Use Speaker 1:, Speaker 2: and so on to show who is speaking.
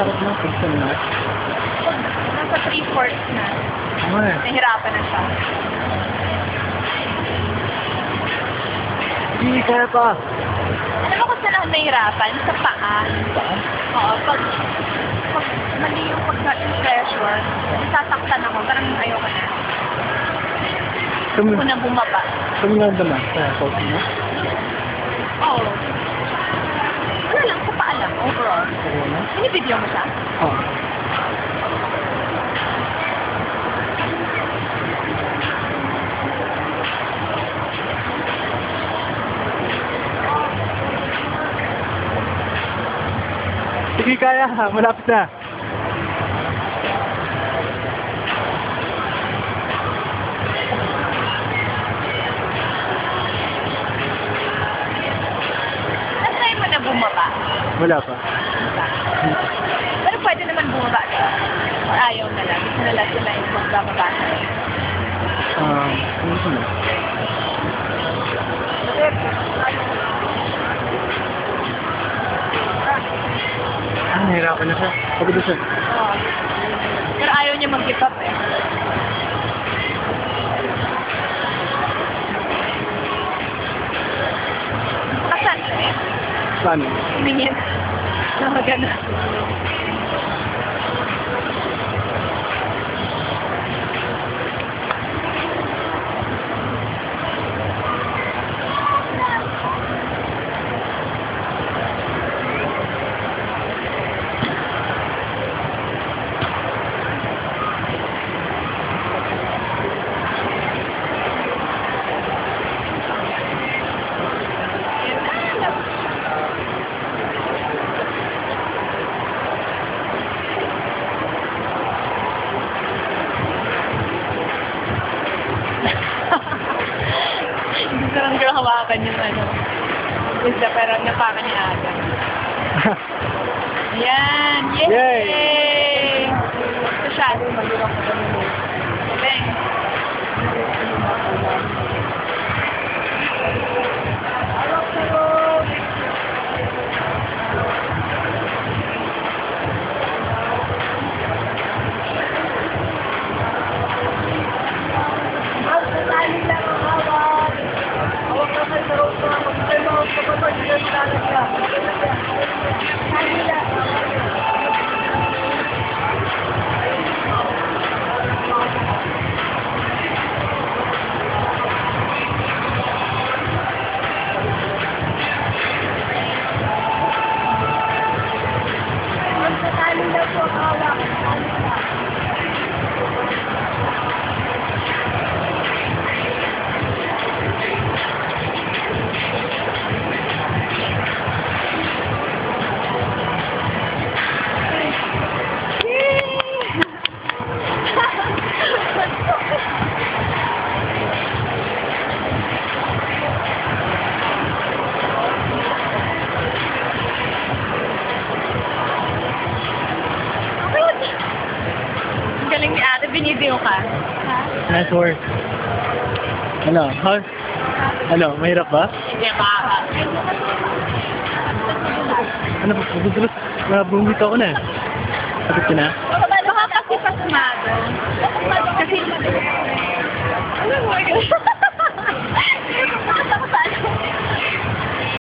Speaker 1: sakit mo, pagsan na.
Speaker 2: Nasa 3/4 na.
Speaker 1: Ay.
Speaker 2: Nahirapan na siya.
Speaker 1: Hindi, kaya pa.
Speaker 2: Alam mo kung saan ako nahihirapan? Sa paa. Oo, pag mali yung pagka-pressure, sasaktan ako, parang ayoko na. Ako na bumaba.
Speaker 1: Saan mo naman? Sa pulse mo?
Speaker 2: Oo. Wala lang, sa paa lang, overall.
Speaker 1: Oo na?
Speaker 2: Binibidyo mo siya?
Speaker 1: Oo. Sige, kaya ha. Malapit na.
Speaker 2: Nasay mo na bumaba?
Speaker 1: Wala pa.
Speaker 2: Pero pwede naman bumaba ka. Or ayaw na lang. Gusto na lang sila yung magbababa ka.
Speaker 1: Ano na? Nahirapan na siya. Pagod na siya.
Speaker 2: Oo. Pero ayaw niya mag-give up eh. Kasan siya eh?
Speaker 1: Paano?
Speaker 2: Tingin. Nakagana. Hindi ko lang girl hawakan yung ano. Isla, pero napakan ni Aga. Ayan! Yay!
Speaker 1: Yay!
Speaker 2: Ito siya. Bang! Galing ni Ate, binideo ka. Ha?
Speaker 1: Nice work. Ano? Ha? Ano? Mahirap ba?
Speaker 2: Hindi, baka.
Speaker 1: Ano ba? Magugulos. Bumit ako na. Sagot ko na?
Speaker 2: Baka kasi pasmado. Kasi, alam mo,